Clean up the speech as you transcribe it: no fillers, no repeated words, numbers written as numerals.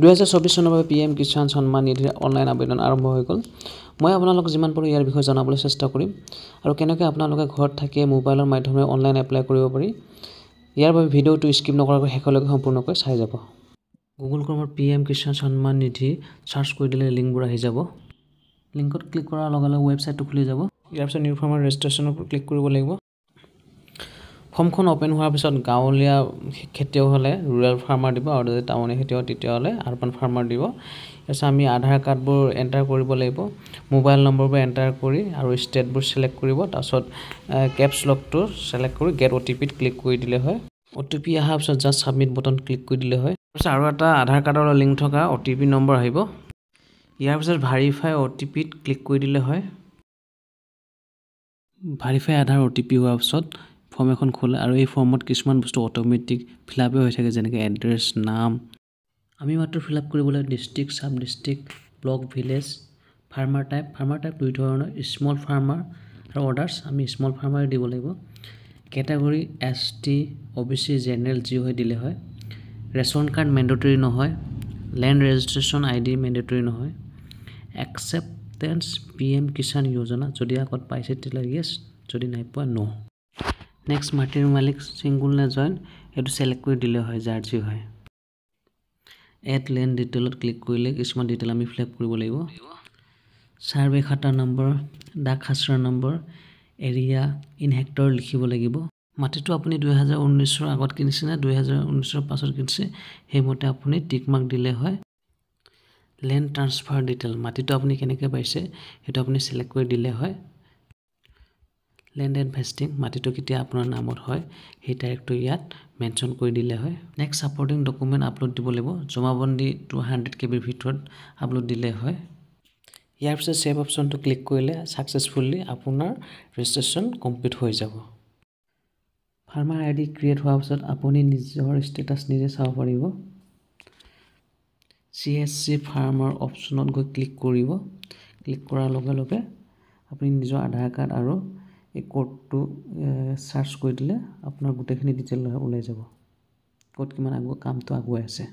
2024 চনৰ বাবে PM কিষাণ সন্মান নিধিৰ অনলাইন আবেদন আৰম্ভ হৈ গ'ল। মই আপোনালোকক যিমান পাৰোঁ ইয়াৰ বিষয়ে জনাবলৈ চেষ্টা কৰিম আৰু কেনেকৈ আপোনালোকে ঘৰত থাকিয়ে মোবাইলৰ মাধ্যমেৰে অনলাইন এপ্লাই কৰিব পাৰি। ইয়াৰ বাবে ভিডিঅ'টো স্কিপ নকৰাকৈ শেষলৈকে সম্পূৰ্ণকৈ চাই যাব। গুগল ক্ৰমৰ PM কিষাণ সন্মান নিধি চাৰ্চ কৰি দিলে লিংকবোৰ আহি যাব। লিংকত ক্লিক কৰাৰ লগে লগে ৱেবছাইটটো খুলি যাব। ইয়াৰ পিছত নিউ ফাৰ্মাৰ ৰেজিষ্ট্ৰেশ্যনৰ ওপৰত ক্লিক কৰিব লাগিব। ফৰ্মখন অপেন হোৱাৰ পিছত গাঁৱলীয়া খেতিয়ক হ'লে ৰুৰেল ফাৰ্মাৰ দিব আৰু যদি টাউনীয়া খেতিয়ক তেতিয়াহ'লে আৰবান ফাৰ্মাৰ দিব। তাৰপিছত আমি আধাৰ কাৰ্ডবোৰ এণ্টাৰ কৰিব লাগিব, মোবাইল নম্বৰবোৰ এণ্টাৰ কৰি আৰু ষ্টেটবোৰ চিলেক্ট কৰিব। তাৰপিছত কেপছ লকটো চিলেক্ট কৰি গেট OTP ক্লিক কৰি দিলে হয়। OTP অহাৰ পিছত জাষ্ট ছাবমিট বটন ক্লিক কৰি দিলে হয়। তাৰপিছত আৰু এটা আধাৰ কাৰ্ডৰ লিংক থকা OTP নম্বৰ আহিব। ইয়াৰ পিছত ভাৰিফাই OTP ক্লিক কৰি দিলে হয়। ভাৰিফাই আধাৰ OTP হোৱাৰ পিছত ফৰ্ম এখন খোলে আৰু এই ফৰ্মত কিছুমান বস্তু অট'মেটিক ফিলআপে হৈ থাকে, যেনেকৈ এড্ৰেছ, নাম। আমি মাত্ৰ ফিলআপ কৰিবলৈ ডিষ্ট্ৰিক্ট, চাব district, block, village, farmer type দুই ধৰণৰ, স্মল ফাৰ্মাৰ আৰু অৰ্ডাৰ্ছ। আমি স্মল ফাৰ্মাৰ দিব লাগিব। কেটেগৰী ST, OBC, জেনেৰেল যি হয় দিলে হয়। ৰেচন কাৰ্ড মেণ্ডেটৰী নহয়। লেণ্ড ৰেজিষ্ট্ৰেশ্যন ID মেণ্ডেটৰী নহয়। একচেপ্টেঞ্চ PM কিষাণ যোজনা, যদি আগত পাইছে তেতিয়াহ'লে য়েছ, যদি নাই পোৱা ন'। নেক্সট মাটিৰ মালিক ছিংগুল নে জইণ্ট এইটো চিলেক্ট কৰি দিলে হয়, যাৰ যি হয়। এড লেণ্ড ডিটেইলত ক্লিক কৰিলে কিছুমান ডিটেইল আমি ফিলআপ কৰিব লাগিব। ছাৰ্ভে খাতা নম্বৰ, ডাক খাচৰা নম্বৰ, এৰিয়া ইন হেক্টৰ লিখিব লাগিব। মাটিটো আপুনি 2019ৰ আগত কিনিছে নে 2019ৰ পাছত কিনিছে সেইমতে আপুনি টিক মাৰ্ক দিলে হয়। লেণ্ড ট্ৰান্সফাৰ ডিটেইল, মাটিটো আপুনি কেনেকৈ পাইছে সেইটো আপুনি চিলেক্ট কৰি দিলে হয়। লেণ্ড ইনভেষ্টিং, মাটিটো কেতিয়া আপোনাৰ নামত হয় সেই তাৰিখটো ইয়াত মেনশ্যন কৰি দিলে হয়। নেক্সট ছাপৰ্টিং ডকুমেণ্ট আপলোড দিব লাগিব। জমাবন্দী 200 KB ভিতৰত আপলোড দিলে হয়। ইয়াৰ পিছত ছেভ অপশ্যনটো ক্লিক কৰিলে ছাকচেছফুলি আপোনাৰ ৰেজিষ্ট্ৰেশ্যন কমপ্লিট হৈ যাব। ফাৰ্মাৰ ID ক্ৰিয়েট হোৱাৰ পিছত আপুনি নিজৰ ষ্টেটাছ নিজে চাব পাৰিব। CSC ফাৰ্মাৰ অপশ্যনত গৈ ক্লিক কৰিব। ক্লিক কৰাৰ লগে লগে আপুনি নিজৰ আধাৰ কাৰ্ড আৰু এই কোডটো চাৰ্চ কৰি দিলে আপোনাৰ গোটেইখিনি ডিটেইল ওলাই যাব, ক'ত কিমান কামটো আগুৱাই আছে।